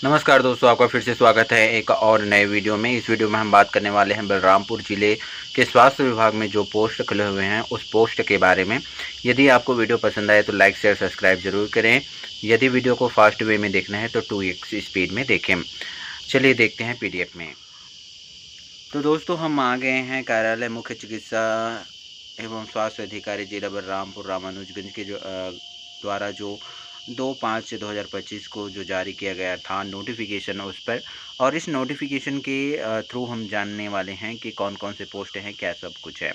नमस्कार दोस्तों, आपका फिर से स्वागत है एक और नए वीडियो में। इस वीडियो में हम बात करने वाले हैं बलरामपुर ज़िले के स्वास्थ्य विभाग में जो पोस्ट खुले हुए हैं उस पोस्ट के बारे में। यदि आपको वीडियो पसंद आए तो लाइक शेयर सब्सक्राइब ज़रूर करें। यदि वीडियो को फास्ट वे में देखना है तो 2x स्पीड में देखें। चलिए देखते हैं PDF में। तो दोस्तों हम आ गए हैं कार्यालय मुख्य चिकित्सा एवं स्वास्थ्य अधिकारी जिला बलरामपुर रामानुजगंज के द्वारा जो 2/5/2025 को जो जारी किया गया था नोटिफिकेशन उस पर, और इस नोटिफिकेशन के थ्रू हम जानने वाले हैं कि कौन कौन से पोस्ट हैं, क्या सब कुछ है।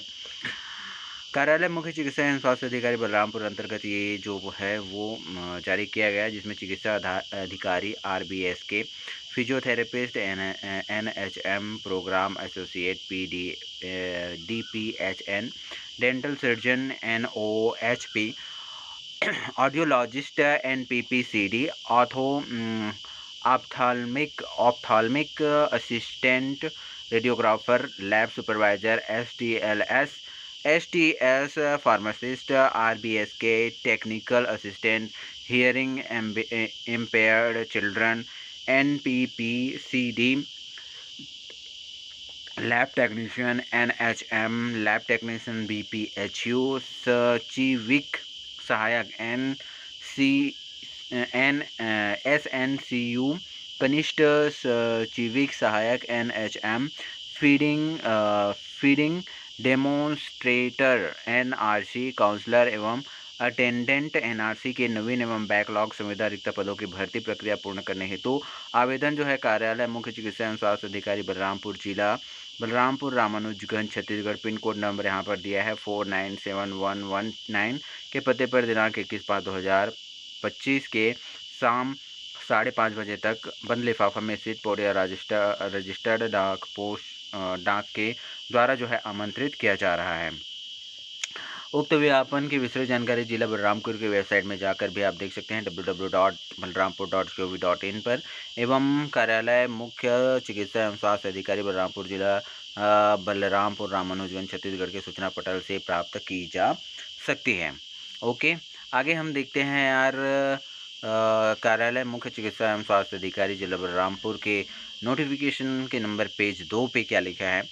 कार्यालय मुख्य चिकित्सा एवं स्वास्थ्य अधिकारी बलरामपुर अंतर्गत ये जो है वो जारी किया गया, जिसमें चिकित्सा अधिकारी RBS के, physiotherapist NHM programme associate DPHN, dental surgeon NOHP, audiologist NPPCD, ophthalmic assistant, radiographer, lab supervisor STS, pharmacist RBS के, technical assistant hearing impaired children NPPCD, lab technician NHM, lab technician BPHU, सचिविक सहायक SNCU, कनिष्ठ सचिविक सहायक NHM, feeding demonstrator NRC, counsellor एवं attendant NRC के नवीन एवं backlog संविदा रिक्त पदों की भर्ती प्रक्रिया पूर्ण करने हेतु आवेदन जो है कार्यालय मुख्य चिकित्सा एवं स्वास्थ्य अधिकारी बलरामपुर जिला Balrampur Ramanujganj Chhattisgarh, pin code number यहाँ पर दिया है 497119 के पते पर दिनांक 21/5/2025 के शाम 5:30 बजे तक बंद लिफाफा में स्थित पोड़िया रजिस्टर्ड डाक के द्वारा जो है आमंत्रित किया जा रहा है। उक्त विज्ञापन की विस्तृत जानकारी जिला बलरामपुर की वेबसाइट में जाकर भी आप देख सकते हैं www.balrampur.gov.in पर, एवं कार्यालय मुख्य चिकित्सा एवं स्वास्थ्य अधिकारी बलरामपुर जिला बलरामपुर रामानुजगंज छत्तीसगढ़ के सूचना पटल से प्राप्त की जा सकती है। ओके, आगे हम देखते हैं यार कार्यालय मुख्य चिकित्सा एवं स्वास्थ्य अधिकारी जिला बलरामपुर के नोटिफिकेशन के नंबर पेज 2 पे क्या लिखा है।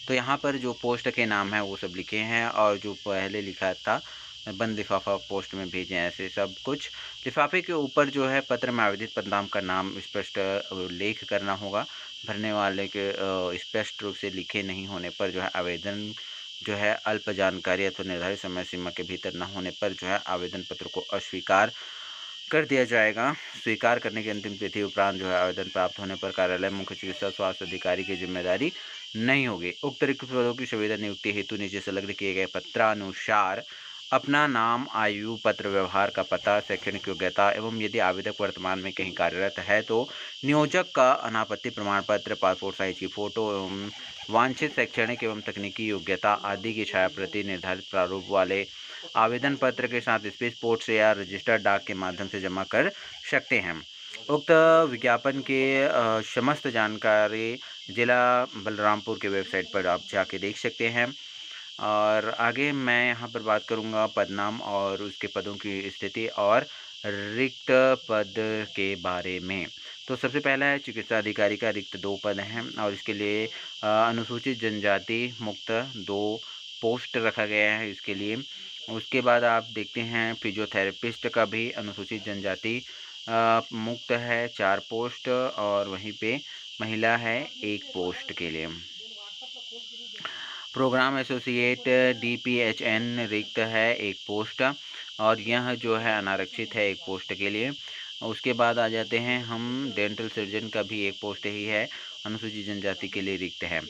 तो यहाँ पर जो पोस्ट के नाम है वो सब लिखे हैं, और जो पहले लिखा था बंद लिफाफा पोस्ट में भेजें, ऐसे सब कुछ। लिफाफे के ऊपर जो है पत्र में आवेदित पदनाम का नाम स्पष्ट उल्लेख करना होगा। भरने वाले के स्पष्ट रूप से लिखे नहीं होने पर जो है आवेदन जो है अल्प जानकारी अथवा निर्धारित समय सीमा के भीतर न होने पर जो है आवेदन पत्र को अस्वीकार कर दिया जाएगा। स्वीकार करने की अंतिम तिथि उपरांत जो है आवेदन प्राप्त होने पर कार्यालय मुख्य चिकित्सा स्वास्थ्य अधिकारी की जिम्मेदारी नहीं होगी। उक्त रिक्त पदों की सुविधा नियुक्ति हेतु नीचे संलग्न किए गए पत्रानुसार अपना नाम, आयु, पत्र व्यवहार का पता, शैक्षणिक योग्यता एवं यदि आवेदक वर्तमान में कहीं कार्यरत है तो नियोजक का अनापत्ति प्रमाण पत्र, पासपोर्ट साइज की फोटो एवं वांछित शैक्षणिक एवं तकनीकी योग्यता आदि की छायाप्रति निर्धारित प्रारूप वाले आवेदन पत्र के साथ स्पीड पोस्ट या रजिस्टर्ड डाक के माध्यम से जमा कर सकते हैं। उक्त विज्ञापन के समस्त जानकारी जिला बलरामपुर के वेबसाइट पर आप जाके देख सकते हैं। और आगे मैं यहाँ पर बात करूँगा पदनाम और उसके पदों की स्थिति और रिक्त पद के बारे में। तो सबसे पहला है चिकित्सा अधिकारी का रिक्त 2 पद हैं, और इसके लिए अनुसूचित जनजाति मुक्त 2 पोस्ट रखा गया है इसके लिए। उसके बाद आप देखते हैं फिजियोथेरेपिस्ट का भी अनुसूचित जनजाति मुक्त है 4 पोस्ट, और वहीं पे महिला है 1 पोस्ट के लिए। प्रोग्राम एसोसिएट DPHN रिक्त है 1 पोस्ट, और यह जो है अनारक्षित है 1 पोस्ट के लिए। उसके बाद आ जाते हैं हम डेंटल सर्जन का भी 1 पोस्ट ही है, अनुसूचित जनजाति के लिए रिक्त है।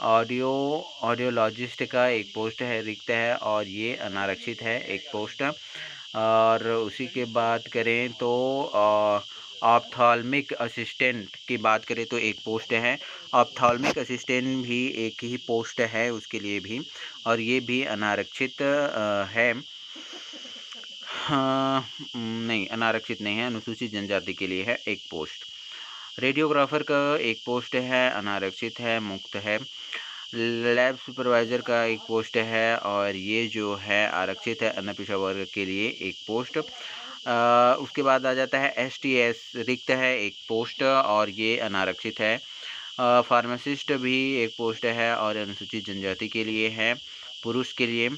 ऑडियोलॉजिस्ट का 1 पोस्ट है रिक्त है, और ये अनारक्षित है 1 पोस्ट। और उसी के बात करें तो ऑप्थाल्मिक असिस्टेंट की बात करें तो 1 पोस्ट है। ऑप्थाल्मिक असिस्टेंट भी 1 ही पोस्ट है उसके लिए भी, और ये भी अनारक्षित है। हाँ, नहीं अनारक्षित नहीं है, अनुसूचित जनजाति के लिए है 1 पोस्ट। रेडियोग्राफर का 1 पोस्ट है, अनारक्षित है, मुक्त है। लैब सुपरवाइज़र का 1 पोस्ट है, और ये जो है आरक्षित है अन्य पिछड़ा वर्ग के लिए 1 पोस्ट। उसके बाद आ जाता है STS, रिक्त है एक पोस्ट और ये अनारक्षित है। फार्मासिस्ट भी एक पोस्ट है और अनुसूचित जनजाति के लिए है, पुरुष के लिए।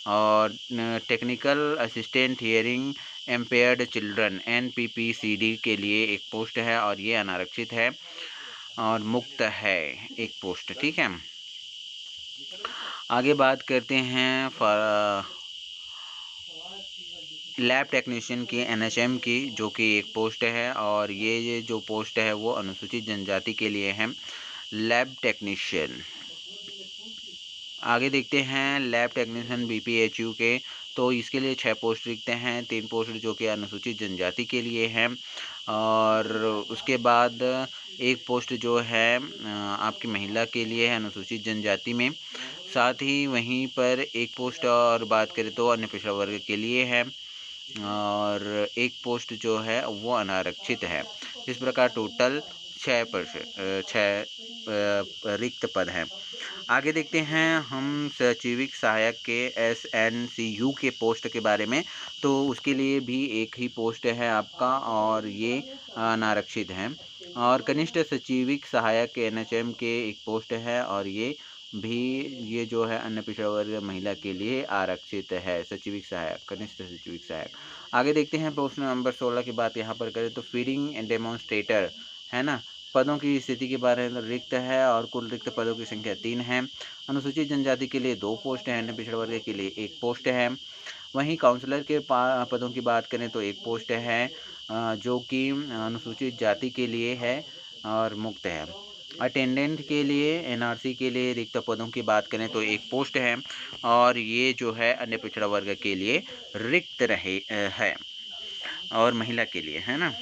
और technical assistant hearing impaired children NPPCD के लिए एक पोस्ट है और ये अनारक्षित है और मुक्त है एक पोस्ट, ठीक है। आगे बात करते हैं लैब टेक्नीशियन की NHM की, जो कि एक पोस्ट है और ये जो पोस्ट है वो अनुसूचित जनजाति के लिए है, लैब टेक्नीशियन। आगे देखते हैं लैब टेक्नीशियन BPHU के, तो इसके लिए 6 पोस्ट रिक्त हैं, 3 पोस्ट जो कि अनुसूचित जनजाति के लिए हैं और उसके बाद एक पोस्ट जो है आपकी महिला के लिए है अनुसूचित जनजाति में। साथ ही वहीं पर एक पोस्ट और बात करें तो अन्य पिछड़ा वर्ग के लिए है और एक पोस्ट जो है वो अनारक्षित है। इस प्रकार टोटल 6 रिक्त पद हैं। आगे देखते हैं हम सचिविक सहायक के SNCU के पोस्ट के बारे में, तो उसके लिए भी एक ही पोस्ट है आपका और ये अनारक्षित है। और कनिष्ठ सचिविक सहायक के NHM के एक पोस्ट है और ये जो है अन्य पिछड़ा वर्ग महिला के लिए आरक्षित है, सचिविक सहायक, कनिष्ठ सचिविक सहायक। आगे देखते हैं पोस्ट नंबर 16 की बात यहाँ पर करें तो फीडिंग एंड डेमोन्स्ट्रेटर है ना, पदों की स्थिति के बारे में रिक्त है और कुल रिक्त पदों की संख्या 3 है। अनुसूचित जनजाति के लिए 2 पोस्ट हैं, अन्य पिछड़ा वर्ग के लिए 1 पोस्ट है। वहीं काउंसलर के पदों की बात करें तो 1 पोस्ट है जो कि अनुसूचित जाति के लिए है और मुक्त है। अटेंडेंट के लिए NRC के लिए रिक्त पदों की बात करें तो 1 पोस्ट है और ये जो है अन्य पिछड़ा वर्ग के लिए रिक्त है और महिला के लिए, है ना।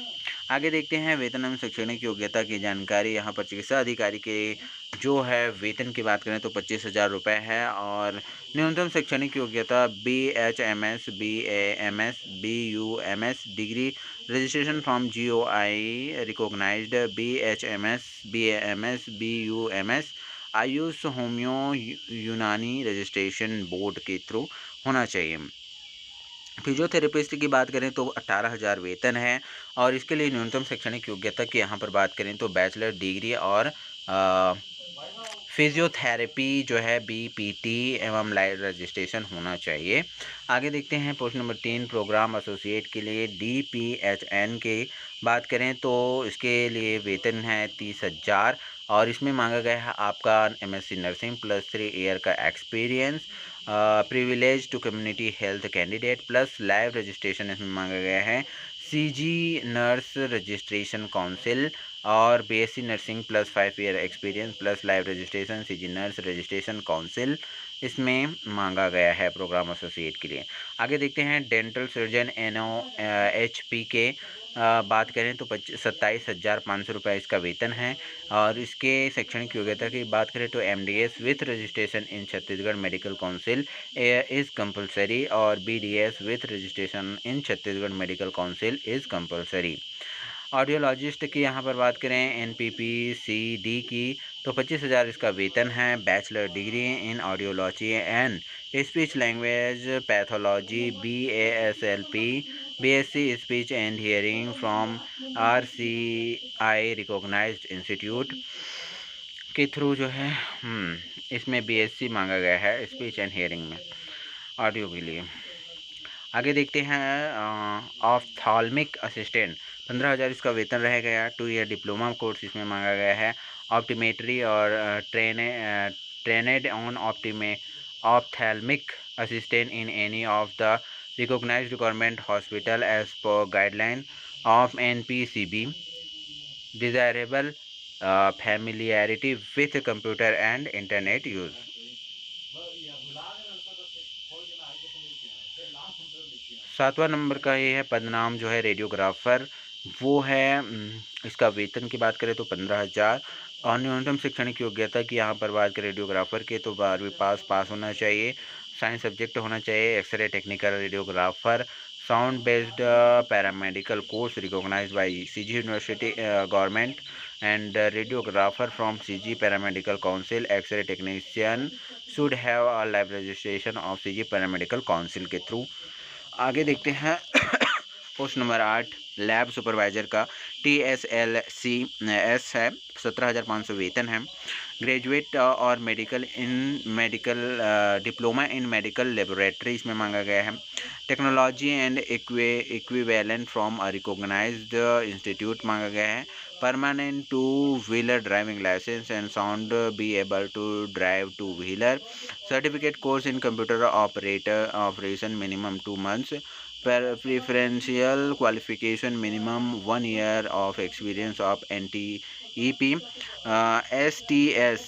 आगे देखते हैं वेतन एवं शैक्षणिक योग्यता की जानकारी। यहाँ पर चिकित्सा अधिकारी के जो है वेतन की बात करें तो 25,000 रुपये है और न्यूनतम शैक्षणिक योग्यता BHMS, BAMS, BUMS degree registration from GOI recognised BHMS, BAMS, BUMS AYUSH homeo Unani registration board के थ्रू होना चाहिए। फिजियोथेरेपिस्ट की बात करें तो 18,000 वेतन है और इसके लिए न्यूनतम शैक्षणिक योग्यता की यहाँ पर बात करें तो बैचलर डिग्री और फिजियोथेरेपी जो है BPT एवं लाइव रजिस्ट्रेशन होना चाहिए। आगे देखते हैं पोस्ट नंबर 3 प्रोग्राम एसोसिएट के लिए DPHN के बात करें तो इसके लिए वेतन है 30,000 और इसमें मांगा गया है आपका MSc नर्सिंग प्लस 3 ईयर का experience, privilege to community health candidate plus live registration इसमें मांगा गया है CG नर्स रजिस्ट्रेशन काउंसिल और BSc nursing plus 5 year experience plus live registration CG nurse registration council इसमें मांगा गया है प्रोग्राम एसोसिएट के लिए। आगे देखते हैं डेंटल सर्जन NOHP के बात करें तो 27,500 रुपये इसका वेतन है और इसके शैक्षणिक योग्यता की बात करें तो MDS with registration in Chhattisgarh medical council is compulsory और BDS with registration in Chhattisgarh medical council is compulsory. Audiologist की यहाँ पर बात करें NPPCD की तो 25,000 इसका वेतन है, bachelor degree in audiology and speech language pathology BASLP, BSc speech and hearing from RCI recognised institute के थ्रू जो है इसमें BSc मांगा गया है स्पीच एंड हियरिंग में ऑडियो के लिए। आगे देखते हैं ऑफ्थाल्मिक असिस्टेंट 15,000 इसका वेतन रहेगा या 2 ईयर डिप्लोमा कोर्स इसमें मांगा गया है। ऑप्टीमेट्री और trained on ophthalmic assistant in any of the recognised government hospital as per guideline of NPCB, desirable familiarity with computer and internet use. सातवां नंबर का ये है पदनाम जो है रेडियोग्राफर, वो है इसका वेतन की बात करें तो 15,000 और न्यूनतम शैक्षणिक योग्यता की यहाँ पर बात करें रेडियोग्राफर के तो 12वीं पास होना चाहिए, साइंस सब्जेक्ट होना चाहिए, X-ray technical radiographer, sound based paramedical course recognised by CG university government and radiographer from CG paramedical council, X-ray technician should have a live registration of CG paramedical council के through. आगे देखते हैं post number 8 lab supervisor का TSLCS है, 17,500 वेतन है। Graduate और medical diploma in medical laboratory इसमें मांगा गया है। Technology and equivalent from a recognised institute मांगा गया है। Permanent two wheeler driving licence and should be able to drive two wheeler. Certificate course in computer operation minimum 2 months। Preferential qualification minimum 1 year of experience of NTEP। STS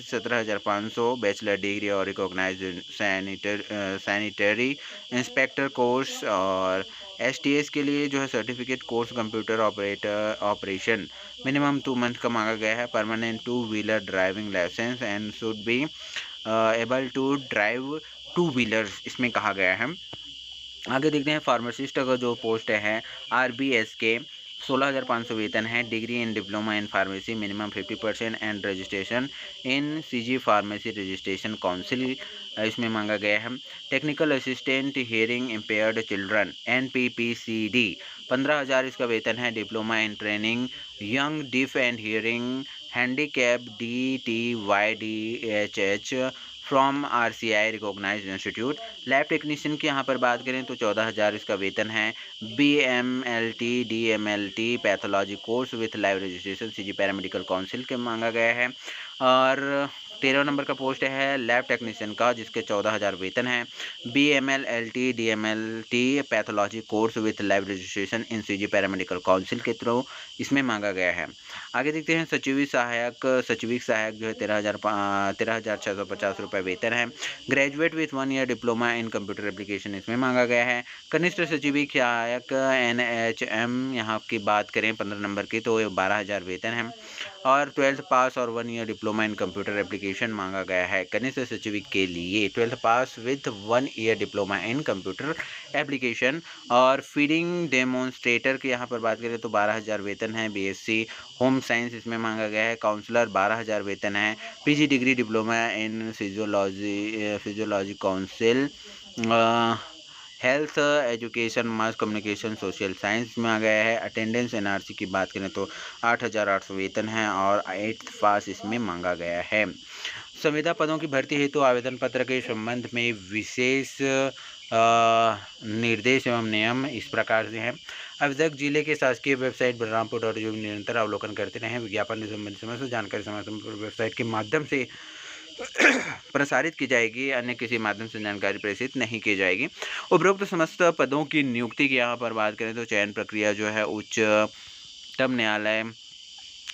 17,500 bachelor degree और recognise sanitary inspector course. और STS के लिए जो है certificate course computer operation minimum 2 months का मांगा गया है। Permanent 2 wheeler driving licence and should be able to drive 2 wheelers इसमें कहा गया है। आगे देखते हैं फार्मासिस्ट का जो पोस्ट है RBS के 16,500 वेतन है। Degree in diploma in pharmacy minimum 50% and registration in CG pharmacy registration council इसमें मांगा गया है। Technical assistant hearing impaired children NPPCD 15,000 इसका वेतन है। Diploma in training young deaf and hearing handicap DTYDHH from RCI recognised institute. Lab technician की यहाँ पर बात करें तो 14,000 इसका वेतन है। BMLT DMLT pathology course with live registration CG paramedical council के मांगा गया है। और 13 नंबर का पोस्ट है लैब टेक्नीशियन का जिसके 14,000 वेतन है। BMLT DMLT pathology course with live registration in CG paramedical council के थ्रू इसमें मांगा गया है। आगे देखते हैं सचिविक सहायक जो है 13,650 रुपये वेतन है। Graduate with 1 year diploma in computer application इसमें मांगा गया है। कनिष्ठ सचिविक सहायक NHM यहाँ की बात करें 15 नंबर की तो 12,000 वेतन है। और 12th पास और 1 year diploma in computer application मांगा गया है। कनिष्ठ सचिविक के लिए 12th pass with 1 year diploma in computer application. और फीडिंग डेमोन्स्ट्रेटर की यहाँ पर बात करें तो 12,000 वेतन है। BSc होम साइंस इसमें मांगा गया है। काउंसलर 12,000 वेतन है। PG degree diploma in physiology council. Health education mass communication social science में आ गया है। अटेंडेंस NRC की बात करें तो 8,800 वेतन है और 8th पास इसमें मांगा गया है। संविदा पदों की भर्ती हेतु आवेदन पत्र के संबंध में विशेष निर्देश एवं नियम इस प्रकार से हैं। आवेदक जिले के शासकीय वेबसाइट बलरामपुर निरंतर अवलोकन करते रहें। विज्ञापन से संबंधित समस्त जानकारी समय पर वेबसाइट के माध्यम से प्रसारित की जाएगी, अन्य किसी माध्यम से जानकारी प्रेषित नहीं की जाएगी। उपरोक्त समस्त पदों की नियुक्ति की यहाँ पर बात करें तो चयन प्रक्रिया जो है उच्चतम न्यायालय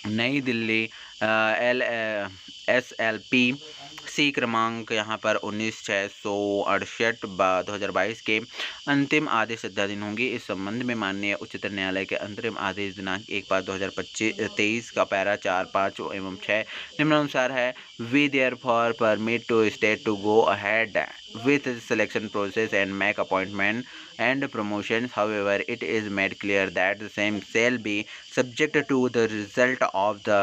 नई दिल्ली SLP C क्रमांक यहाँ पर 19/668/2022 के अंतिम आदेश अध्याधीन होंगी। इस संबंध में माननीय उच्चतम न्यायालय के अंतरिम आदेश दिनांक 1/5/2023 का पैरा 4, 5 एवं 6 निम्नानुसार है। We therefore permit to state to go ahead with selection process and make appointment and promotions. However, it is made clear that the same shall be subject to the result of the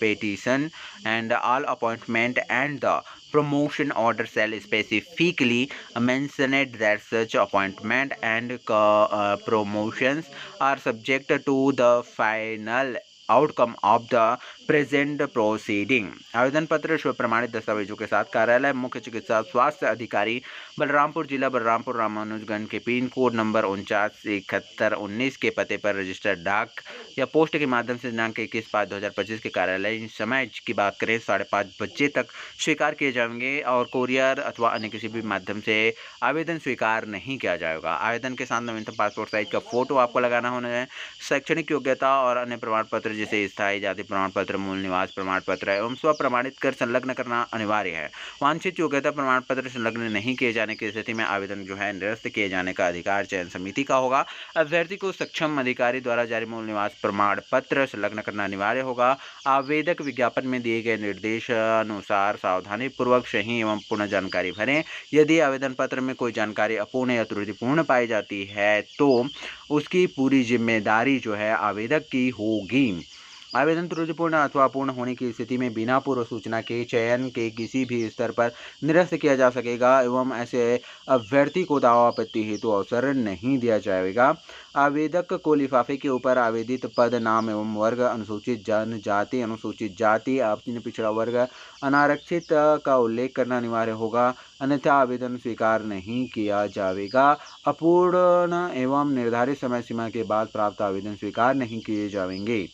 petition, and all appointment and the promotion order shall specifically mention that such appointment and promotions are subject to the final outcome of the present proceeding. आवेदन पत्र स्व प्रमाणित दस्तावेजों के साथ कार्यालय मुख्य चिकित्सा स्वास्थ्य अधिकारी बलरामपुर जिला बलरामपुर रामानुजगंज के पिन कोड नंबर 497119 के पते पर रजिस्टर्ड डाक या पोस्ट के माध्यम से दिनांक 21/5/2025 के कार्यालय समय की बात करें 5:30 बजे तक स्वीकार किए जाएंगे और कोरियर अथवा अन्य किसी भी माध्यम से आवेदन स्वीकार नहीं किया जाएगा। आवेदन के साथ नवीनतम पासपोर्ट साइज का फोटो आपको लगाना होना है। शैक्षणिक योग्यता और अन्य प्रमाण पत्र जैसे स्थायी जाति प्रमाण पत्र, मूल निवास प्रमाण पत्र एवं स्व प्रमाणित कर संलग्न करना अनिवार्य है। वांछित योग्यता प्रमाण पत्र संलग्न नहीं किए जाने की स्थिति में आवेदन जो है निरस्त किए जाने का अधिकार चयन समिति का होगा। अभ्यर्थी को सक्षम अधिकारी द्वारा जारी मूल निवास प्रमाण पत्र संलग्न करना अनिवार्य होगा। आवेदक विज्ञापन में दिए गए निर्देशानुसार सावधानी पूर्वक सही एवं पूर्ण जानकारी भरें। यदि आवेदन पत्र में कोई जानकारी अपूर्ण या त्रुटिपूर्ण पाई जाती है तो उसकी पूरी जिम्मेदारी जो है आवेदक की होगी। आवेदन त्रुटिपूर्ण अथवा अपूर्ण होने की स्थिति में बिना पूर्व सूचना के चयन के किसी भी स्तर पर निरस्त किया जा सकेगा एवं ऐसे अभ्यर्थी को दावा आपत्ति हेतु अवसर नहीं दिया जाएगा। आवेदक को लिफाफे के ऊपर आवेदित पद, नाम एवं वर्ग, अनुसूचित जनजाति, अनुसूचित जाति, आपसी पिछड़ा वर्ग, अनारक्षित का उल्लेख करना अनिवार्य होगा, अन्यथा आवेदन स्वीकार नहीं किया जाएगा। अपूर्ण एवं निर्धारित समय सीमा के बाद प्राप्त आवेदन स्वीकार नहीं किए जाएंगे।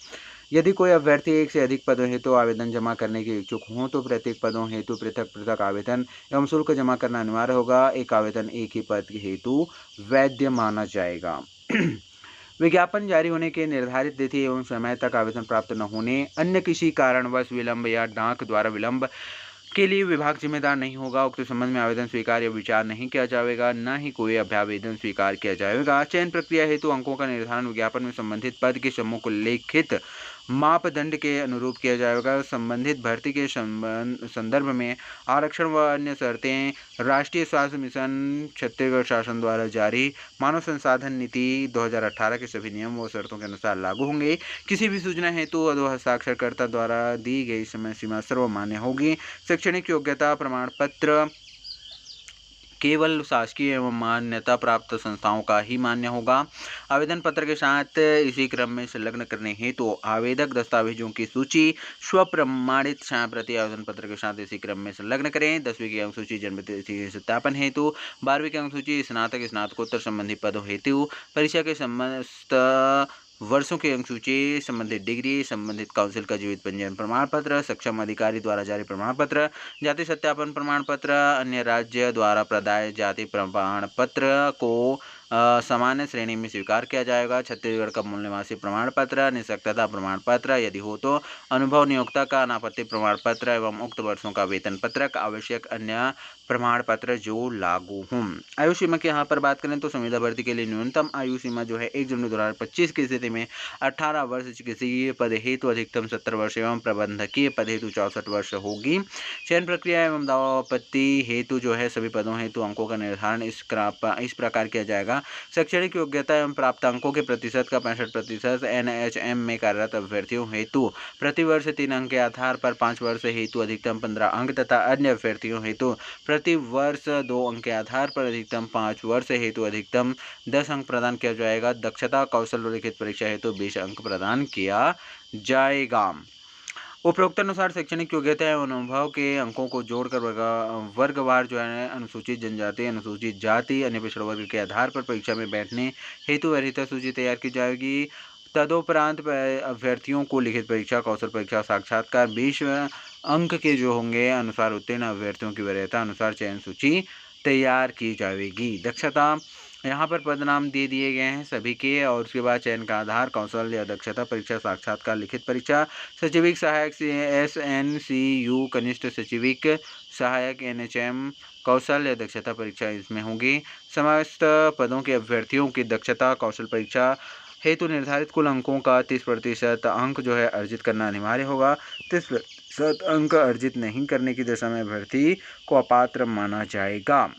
यदि कोई अभ्यर्थी एक से अधिक पदों हेतु आवेदन जमा करने के इच्छुक हों तो प्रत्येक पदों हेतु पृथक पृथक आवेदन एवं शुल्क जमा करना अनिवार्य होगा। एक आवेदन एक ही पद हेतु वैध माना जाएगा। विज्ञापन जारी होने के निर्धारित तिथि एवं समय तक आवेदन प्राप्त न होने, अन्य किसी कारणवश विलंब या डाक द्वारा विलंब के लिए विभाग जिम्मेदार नहीं होगा। उक्त संबंध में आवेदन स्वीकार या विचार नहीं किया जाएगा, न ही कोई अभ्यावेदन स्वीकार किया जाएगा। चयन प्रक्रिया हेतु अंकों का निर्धारण विज्ञापन में संबंधित पद के सम्मुख उल्लेखित मापदंड के अनुरूप किया जाएगा। संबंधित भर्ती के संदर्भ में आरक्षण व अन्य शर्तें राष्ट्रीय स्वास्थ्य मिशन छत्तीसगढ़ शासन द्वारा जारी मानव संसाधन नीति 2018 के सभी नियम व शर्तों के अनुसार लागू होंगे। किसी भी सूचना हेतु हस्ताक्षरकर्ता द्वारा दी गई समय सीमा सर्वमान्य होगी। शैक्षणिक योग्यता प्रमाण पत्र केवल शासकीय एवं मान्यता प्राप्त संस्थाओं का ही मान्य होगा। आवेदन पत्र के साथ इसी क्रम में संलग्न करने हेतु तो आवेदक दस्तावेजों की सूची स्वप्रमाणित छायाप्रति आवेदन पत्र के साथ इसी क्रम में संलग्न करें। 10वीं की अंकसूची जन्मतिथि सत्यापन हेतु 12वीं की अंकसूची स्नातक स्नातकोत्तर संबंधी पदों हेतु परीक्षा के समस्त वर्षों की अंकसूची, संबंधित डिग्री, संबंधित काउंसिल का जीवित पंजीयन प्रमाण पत्र, सक्षम अधिकारी द्वारा जारी प्रमाण पत्र, जाति सत्यापन प्रमाण पत्र, अन्य राज्य द्वारा प्रदाय जाति प्रमाण पत्र को सामान्य श्रेणी में स्वीकार किया जाएगा। छत्तीसगढ़ का मूल निवासी प्रमाण पत्र, निःशक्तता प्रमाण पत्र, यदि हो तो अनुभव नियोक्ता का अनापत्ति प्रमाण पत्र एवं उक्त वर्षों का वेतन पत्रक, आवश्यक अन्य प्रमाण पत्र जो लागू हों। आयु सीमा की यहाँ पर बात करें तो संविदा भर्ती के लिए न्यूनतम आयु सीमा जो है 1 जनवरी 2025 की स्थिति में 18 वर्ष, चिकित्सकीय पद हेतु अधिकतम 70 वर्ष एवं प्रबंधकीय पद हेतु 64 वर्ष होगी। चयन प्रक्रिया एवं दावा आपत्ति हेतु जो है सभी पदों हेतु अंकों का निर्धारण इस प्रकार किया जाएगा। शैक्षणिक योग्यता एवं प्राप्त अंकों के प्रतिशत का 65% NHM में कार्यरत अभ्यर्थियों हेतु प्रति वर्ष 3 अंक के आधार पर 5 वर्ष हेतु अधिकतम 15 अंक तथा अन्य अभ्यर्थियों हेतु प्रति वर्ष 2 अंक के आधार पर अधिकतम 5 वर्ष हेतु अधिकतम 10 अंक प्रदान किया जाएगा। दक्षता, कौशल और लिखित परीक्षा हेतु 20 अंक प्रदान किया जाएगा। उपरोक्त अनुसार शैक्षणिक योग्यता एवं अनुभव के अंकों को जोड़कर वर्गवार जो है अनुसूचित जनजाति, अनुसूचित जाति, अन्य पिछड़ा वर्ग के आधार पर परीक्षा में बैठने हेतु वरीयता सूची तैयार की जाएगी। तदोपरांत अभ्यर्थियों को लिखित परीक्षा, कौशल परीक्षा, साक्षात्कार 20 अंक के जो होंगे अनुसार उत्तीर्ण अभ्यर्थियों की वरीयता अनुसार चयन सूची तैयार की जाएगी। दक्षता, यहाँ पर पद नाम दे दिए गए हैं सभी के और उसके बाद चयन का आधार कौशल या दक्षता परीक्षा, साक्षात्कार, लिखित परीक्षा, सचिविक सहायक SNCU, कनिष्ठ सचिविक सहायक NHM, कौशल या दक्षता परीक्षा इसमें होगी। समस्त पदों के अभ्यर्थियों की दक्षता कौशल परीक्षा हेतु निर्धारित कुल अंकों का 30% अंक जो है अर्जित करना अनिवार्य होगा। 30% अंक अर्जित नहीं करने की दशा में अभ्यर्थी को अपात्र माना जाएगा।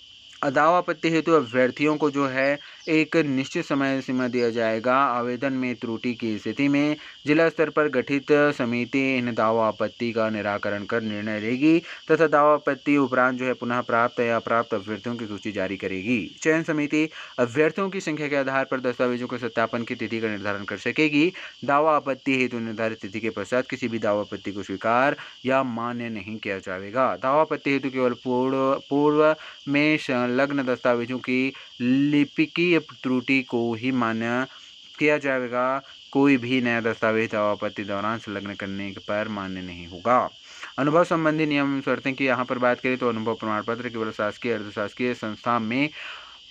दावा आपत्ति हेतु अभ्यर्थियों को जो है एक निश्चित समय सीमा दिया जाएगा। आवेदन में त्रुटि की स्थिति में जिला स्तर पर गठित समिति इन दावा आपत्ति का निराकरण कर निर्णय लेगी तथा दावा आपत्ति उपरांत जो है पुनः प्राप्त या अप्राप्त अभ्यर्थियों की सूची जारी करेगी। चयन समिति अभ्यर्थियों की संख्या के आधार पर दस्तावेजों के सत्यापन की तिथि का निर्धारण कर सकेगी। दावा आपत्ति हेतु निर्धारित तिथि के पश्चात किसी भी दावा आपत्ति को स्वीकार या मान्य नहीं किया जाएगा। दावा आपत्ति हेतु केवल पूर्व में संलग्न दस्तावेजों की लिपिकीय त्रुटि को ही मान्य किया जाएगा। कोई भी नया दस्तावेज दावा आपत्ति दौरान संलग्न करने पर मान्य नहीं होगा। अनुभव संबंधी नियम एवं शर्तें की यहाँ पर बात करें तो अनुभव प्रमाण पत्र केवल शासकीय अर्धशासकीय संस्था में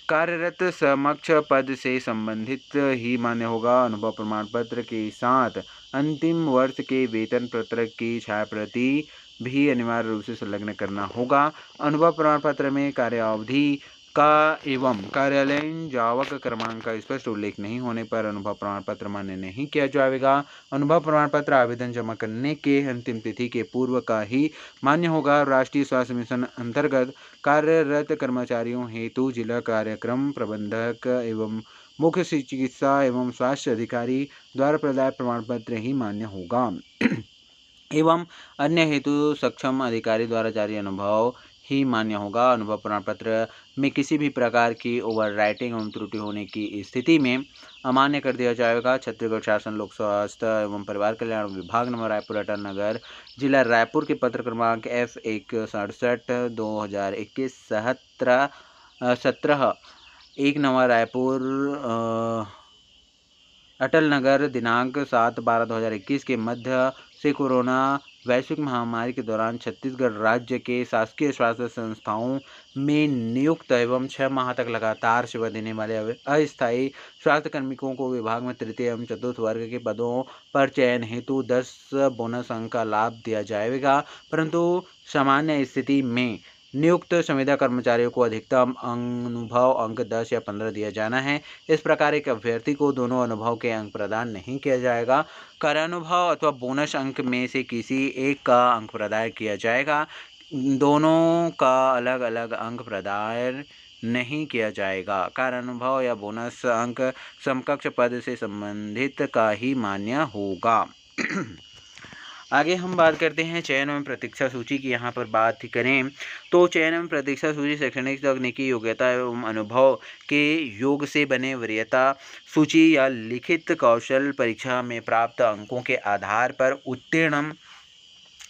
कार्यरत समक्ष पद से संबंधित ही मान्य होगा। अनुभव प्रमाण पत्र के साथ अंतिम वर्ष के वेतन पत्रक की छायाप्रति भी अनिवार्य रूप से संलग्न करना होगा। अनुभव प्रमाण पत्र में कार्यावधि का एवं कार्यालयीन जावक क्रमांक का स्पष्ट उल्लेख नहीं होने पर अनुभव प्रमाण पत्र मान्य नहीं किया जाएगा। अनुभव प्रमाण पत्र आवेदन जमा करने के अंतिम तिथि के पूर्व का ही मान्य होगा। राष्ट्रीय स्वास्थ्य मिशन अंतर्गत कार्यरत कर्मचारियों हेतु जिला कार्यक्रम प्रबंधक एवं मुख्य चिकित्सा एवं स्वास्थ्य अधिकारी द्वारा प्रदाय प्रमाण पत्र ही मान्य होगा एवं अन्य हेतु सक्षम अधिकारी द्वारा जारी अनुभव ही मान्य होगा। अनुभव प्रमाण पत्र में किसी भी प्रकार की ओवर राइटिंग एवं त्रुटि होने की स्थिति में अमान्य कर दिया जाएगा। छत्तीसगढ़ शासन लोक स्वास्थ्य एवं परिवार कल्याण विभाग नंबर रायपुर अटल नगर जिला रायपुर के पत्र क्रमांक F167/2021 17 1 नवा रायपुर अटल नगर दिनांक 7/12/2021 के मध्य से कोरोना वैश्विक महामारी के दौरान छत्तीसगढ़ राज्य के शासकीय स्वास्थ्य संस्थाओं में नियुक्त एवं 6 माह तक लगातार सेवा देने वाले अस्थायी स्वास्थ्य कार्मिकों को विभाग में तृतीय एवं चतुर्थ वर्ग के पदों पर चयन हेतु 10 बोनस अंक का लाभ दिया जाएगा, परंतु सामान्य स्थिति में नियुक्त संविदा कर्मचारियों को अधिकतम अनुभव अंक 10 या 15 दिया जाना है। इस प्रकार एक अभ्यर्थी को दोनों अनुभव के अंक प्रदान नहीं किया जाएगा। कार्यानुभव अथवा बोनस अंक में से किसी एक का अंक प्रदान किया जाएगा। दोनों का अलग अलग अंक प्रदान नहीं किया जाएगा। कार्यानुभव या बोनस अंक समकक्ष पद से संबंधित का ही मान्य होगा। आगे हम बात करते हैं चयन एवं प्रतीक्षा सूची की। यहाँ पर बात करें तो चयन एवं प्रतीक्षा सूची शैक्षणिक तकनीकी योग्यता एवं अनुभव के योग से बने वरीयता सूची या लिखित कौशल परीक्षा में प्राप्त अंकों के आधार पर उत्तीर्ण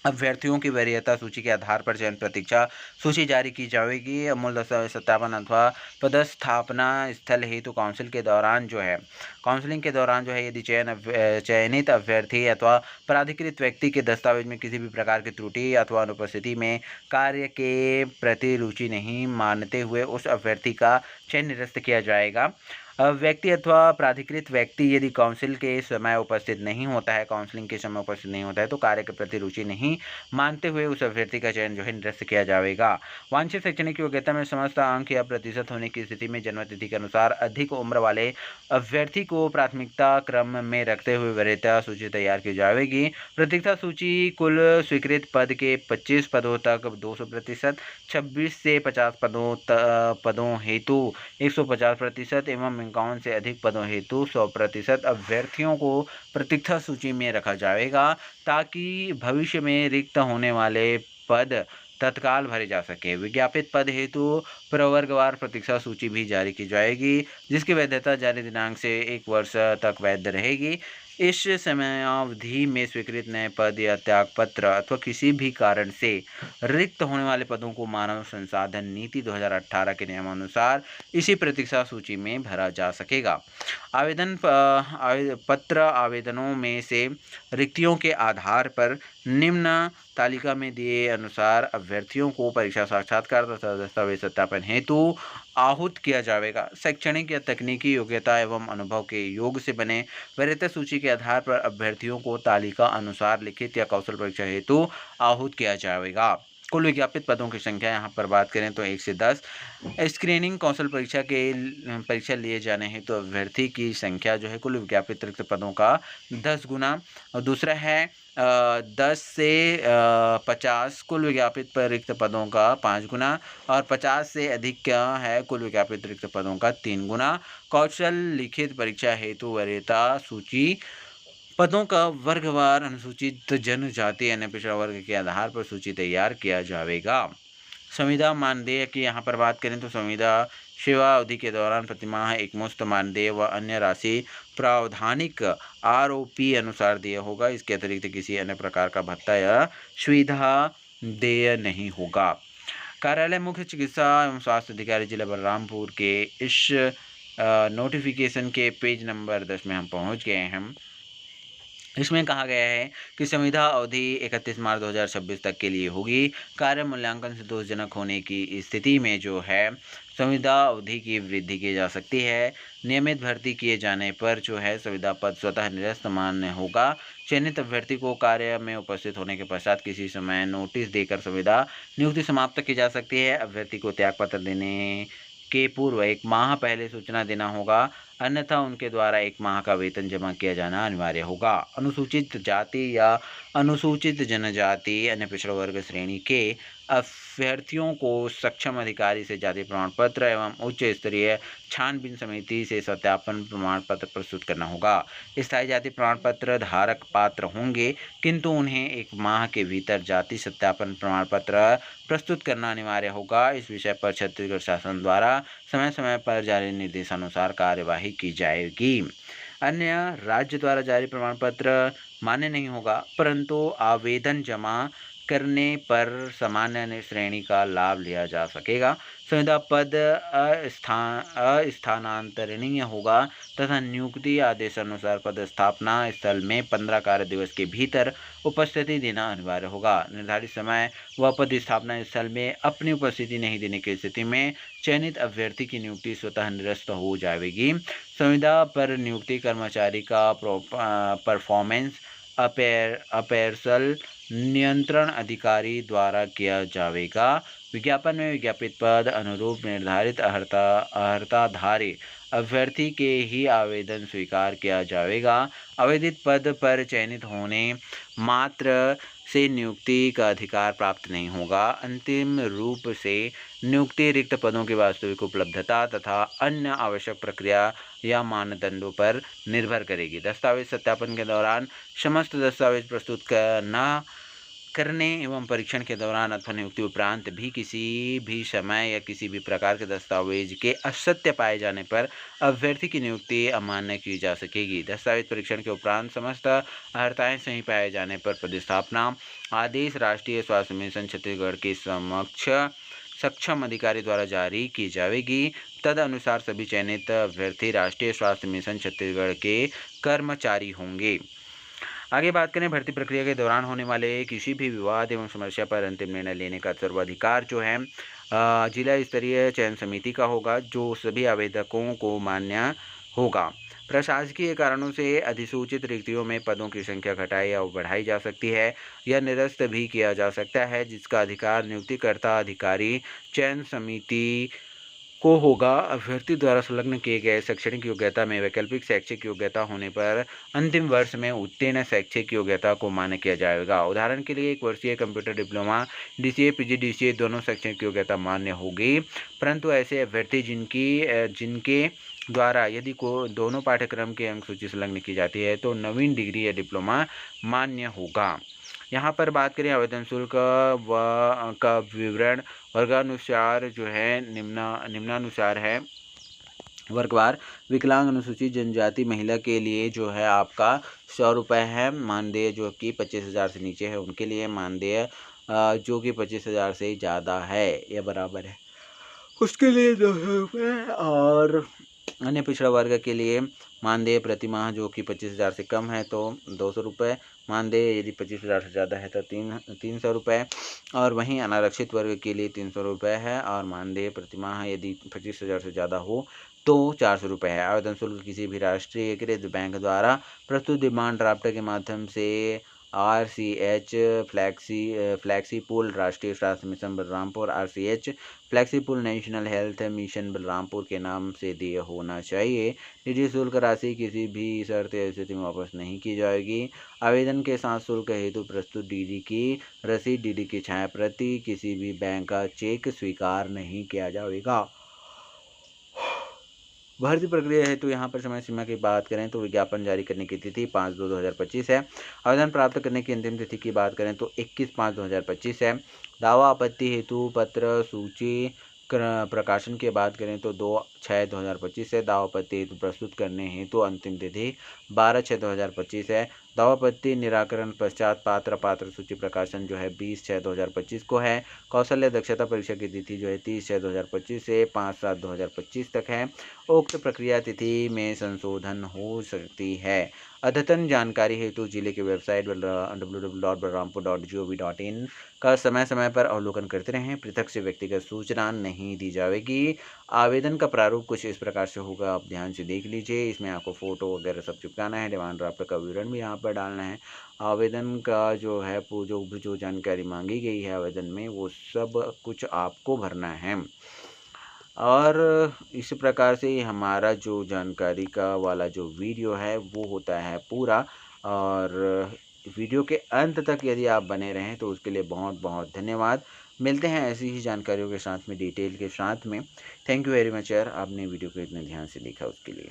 अभ्यर्थियों की वरीयता सूची के आधार पर चयन प्रतीक्षा सूची जारी की जाएगी। अमूल दस्तावेज सत्यापन अथवा पदस्थापना स्थल हेतु काउंसिलिंग के दौरान जो है यदि चयनित अभ्यर्थी अथवा प्राधिकृत व्यक्ति के दस्तावेज में किसी भी प्रकार की त्रुटि अथवा अनुपस्थिति में कार्य के प्रति रुचि नहीं मानते हुए उस अभ्यर्थी का चयन निरस्त किया जाएगा। व्यक्ति अथवा प्राधिकृत व्यक्ति यदि काउंसिलिंग के समय उपस्थित नहीं होता है तो कार्य के प्रति रुचि नहीं मानते हुए उस अभ्यर्थी का चयन जो है निरस्त किया जाएगा। वांछित शैक्षणिक योग्यता में समस्त अंक या प्रतिशत होने की स्थिति में जन्मतिथि के अनुसार अधिक उम्र वाले अभ्यर्थी को प्राथमिकता क्रम में रखते हुए वरीयता सूची तैयार की जाएगी। प्रतीक्षा सूची कुल स्वीकृत पद के 25 पदों तक 200%, 26 से 50 पदों हेतु 150% एवं 51 से अधिक पदों हेतु 100% अभ्यर्थियों को प्रतीक्षा सूची में रखा जाएगा ताकि भविष्य में रिक्त होने वाले पद तत्काल भरे जा सके। विज्ञापित पद हेतु प्रवर्गवार प्रतीक्षा सूची भी जारी की जाएगी जिसकी वैधता जारी दिनांक से 1 वर्ष तक वैध रहेगी। इस समयावधि में स्वीकृत नए पद या त्यागपत्र अथवा किसी भी कारण से रिक्त होने वाले पदों को मानव संसाधन नीति 2018 के नियमानुसार इसी प्रतीक्षा सूची में भरा जा सकेगा। पत्र आवेदनों में से रिक्तियों के आधार पर निम्न तालिका में दिए अनुसार अभ्यर्थियों को परीक्षा साक्षात्कार तथा दस्तावेज सत्यापन हेतु आहूत किया जाएगा। शैक्षणिक या तकनीकी योग्यता एवं अनुभव के योग से बने वरीयता सूची के आधार पर अभ्यर्थियों को तालिका अनुसार लिखित या कौशल परीक्षा हेतु आहूत किया जाएगा। कुल विज्ञापित पदों की संख्या यहाँ पर बात करें तो 1 से 10। स्क्रीनिंग कौशल परीक्षा लिए जाने हेतु तो अभ्यर्थी की संख्या जो है कुल विज्ञापित रिक्त पदों का 10 गुना। और दूसरा है 10 से 50 कुल विज्ञापित रिक्त पदों का 5 गुना और 50 से अधिक क्या है कुल विज्ञापित रिक्त पदों का 3 गुना। कौशल लिखित परीक्षा हेतु वरीयता सूची पदों का वर्गवार अनुसूचित जनजाति अन्य पिछड़ा वर्ग के आधार पर सूची तैयार किया जाएगा। संविदा मानदेय की यहाँ पर बात करें तो संविदा सेवा अवधि के दौरान प्रतिमाह एकमुश्त मानदेय व अन्य राशि प्रावधानिक आरओपी अनुसार दिया होगा। इसके अतिरिक्त किसी अन्य प्रकार का भत्ता या सुविधा देय नहीं होगा। कार्यालय मुख्य चिकित्सा एवं स्वास्थ्य अधिकारी जिला बलरामपुर के इस नोटिफिकेशन के पेज नंबर 10 में हम पहुँच गए हैं। इसमें कहा गया है कि संविदा अवधि 31 मार्च 2026 तक के लिए होगी। कार्य मूल्यांकन से दोषजनक होने की स्थिति में जो है संविदा अवधि की वृद्धि की जा सकती है। नियमित भर्ती किए जाने पर जो है संविदा पद स्वतः निरस्त मान्य होगा। चयनित अभ्यर्थी को कार्य में उपस्थित होने के पश्चात किसी समय नोटिस देकर संविदा नियुक्ति समाप्त की जा सकती है। अभ्यर्थी को त्यागपत्र देने के पूर्व 1 माह पहले सूचना देना होगा, अन्यथा उनके द्वारा 1 माह का वेतन जमा किया जाना अनिवार्य होगा। अनुसूचित जाति या अनुसूचित जनजाति अन्य पिछड़ा वर्ग श्रेणी के अभ्यर्थियों को सक्षम अधिकारी से जाति प्रमाण पत्र एवं उच्च स्तरीय छानबीन समिति से सत्यापन प्रमाण पत्र प्रस्तुत करना होगा। स्थायी जाति प्रमाण पत्र धारक पात्र होंगे, किंतु उन्हें 1 माह के भीतर जाति सत्यापन प्रमाण पत्र प्रस्तुत करना अनिवार्य होगा। इस विषय पर छत्तीसगढ़ शासन द्वारा समय समय पर जारी निर्देशानुसार कार्यवाही की जाएगी। अन्य राज्य द्वारा जारी प्रमाण पत्र मान्य नहीं होगा, परंतु आवेदन जमा करने पर सामान्य श्रेणी का लाभ लिया जा सकेगा। संविदा पद अस्थानांतरणीय होगा तथा नियुक्ति आदेशानुसार पदस्थापना स्थल में 15 कार्य दिवस के भीतर उपस्थिति देना अनिवार्य होगा। निर्धारित समय व पदस्थापना स्थल में अपनी उपस्थिति नहीं देने की स्थिति में चयनित अभ्यर्थी की नियुक्ति स्वतः निरस्त हो जाएगी। संविदा पर नियुक्ति कर्मचारी का परफॉर्मेंस अपेर्सल नियंत्रण अधिकारी द्वारा किया जाएगा। विज्ञापन में विज्ञापित पद अनुरूप निर्धारित अर्हताधारी अभ्यर्थी के ही आवेदन स्वीकार किया जाएगा। आवेदित पद पर चयनित होने मात्र से नियुक्ति का अधिकार प्राप्त नहीं होगा। अंतिम रूप से नियुक्ति रिक्त पदों की वास्तविक उपलब्धता तथा अन्य आवश्यक प्रक्रिया या मानदंडों पर निर्भर करेगी। दस्तावेज सत्यापन के दौरान समस्त दस्तावेज प्रस्तुत करने एवं परीक्षण के दौरान अथवा नियुक्ति उपरांत भी किसी भी समय या किसी भी प्रकार के दस्तावेज के असत्य पाए जाने पर अभ्यर्थी की नियुक्ति अमान्य की जा सकेगी। दस्तावेज परीक्षण के उपरांत समस्त अर्हताएं सही पाए जाने पर पदस्थापना आदेश राष्ट्रीय स्वास्थ्य मिशन छत्तीसगढ़ के समक्ष सक्षम अधिकारी द्वारा जारी की जाएगी। तद अनुसार सभी चयनित अभ्यर्थी राष्ट्रीय स्वास्थ्य मिशन छत्तीसगढ़ के कर्मचारी होंगे। आगे बात करें भर्ती प्रक्रिया के दौरान होने वाले किसी भी विवाद एवं समस्या पर अंतिम निर्णय लेने का सर्वाधिकार जो है जिला स्तरीय चयन समिति का होगा, जो सभी आवेदकों को मान्य होगा। प्रशासकीय कारणों से अधिसूचित रिक्तियों में पदों की संख्या घटाई या बढ़ाई जा सकती है या निरस्त भी किया जा सकता है, जिसका अधिकार नियुक्तिकर्ता अधिकारी चयन समिति को होगा। अभ्यर्थी द्वारा संलग्न किए गए शैक्षणिक योग्यता में वैकल्पिक शैक्षिक योग्यता होने पर अंतिम वर्ष में उत्तीर्ण शैक्षिक योग्यता को मान्य किया जाएगा। उदाहरण के लिए 1 वर्षीय कंप्यूटर डिप्लोमा DCA PGDCA दोनों शैक्षणिक योग्यता मान्य होगी, परंतु ऐसे अभ्यर्थी जिनके द्वारा यदि दोनों पाठ्यक्रम के अंक सूची संलग्न की जाती है तो नवीन डिग्री या डिप्लोमा मान्य होगा। यहाँ पर बात करें आवेदन शुल्क का विवरण वर्गानुसार जो है निम्नानुसार है। वर्गवार विकलांग अनुसूचित जनजाति महिला के लिए जो है आपका 100 रुपये है मानदेय, जो कि 25,000 से नीचे है उनके लिए मानदेय जो कि 25,000 से ज़्यादा है या बराबर है उसके लिए 200 रुपये, और अन्य पिछड़ा वर्ग के लिए मानदेय प्रति माह जो कि 25,000 से कम है तो 200 रुपये मानदेय, यदि 25,000 से ज़्यादा है तो 300 रुपये, और वहीं अनारक्षित वर्ग के लिए 300 रुपये है और मानदेय प्रति माह यदि 25,000 से ज़्यादा हो तो 400 रुपये है। आवेदन शुल्क किसी भी राष्ट्रीयकृत बैंक द्वारा प्रस्तुत डिमांड ड्राफ्ट के माध्यम से RCH फ्लैक्सी पूल राष्ट्रीय स्वास्थ्य mission Balrampur RCH flexi pool national health mission Balrampur के नाम से देय होना चाहिए। निजी शुल्क राशि किसी भी शर्त या स्थिति में वापस नहीं की जाएगी। आवेदन के साथ शुल्क हेतु प्रस्तुत DD की रसीद, DD की छाया प्रति, किसी भी बैंक का चेक स्वीकार नहीं किया जाएगा। भर्ती प्रक्रिया है तो यहाँ पर समय सीमा की बात करें तो विज्ञापन जारी करने की तिथि 5/2/2025 है। आवेदन प्राप्त करने की अंतिम तिथि की बात करें तो 21/5/2025 है। दावा आपत्ति हेतु पत्र सूची प्रकाशन की बात करें तो 2/6/2025 है। दावा आपत्ति हेतु प्रस्तुत करने हेतु अंतिम तिथि 12/6/2025 है। दावा आपत्ति निराकरण पश्चात पात्र सूची प्रकाशन जो है 20/6/2025 को है। कौशल्य दक्षता परीक्षा की तिथि जो है 30/6/2025 से 5/7/2025 तक है। उक्त प्रक्रिया तिथि में संशोधन हो सकती है। अद्यतन जानकारी हेतु जिले की वेबसाइट www.balrampur.gov.in का समय समय पर अवलोकन करते रहें। पृथक से व्यक्तिगत सूचना नहीं दी जाएगी। आवेदन का प्रारूप कुछ इस प्रकार से होगा, आप ध्यान से देख लीजिए। इसमें आपको फ़ोटो वगैरह सब चिपकाना है, डिमांड ड्राफ्ट का विवरण भी यहाँ पर डालना है। आवेदन का जो है जो जानकारी मांगी गई है आवेदन में वो सब कुछ आपको भरना है। और इस प्रकार से हमारा जो जानकारी का वाला जो वीडियो है वो होता है पूरा। और वीडियो के अंत तक यदि आप बने रहें तो उसके लिए बहुत बहुत धन्यवाद। मिलते हैं ऐसी ही जानकारियों के साथ में, डिटेल के साथ में। थैंक यू वेरी मच यार, आपने वीडियो को इतने ध्यान से देखा उसके लिए।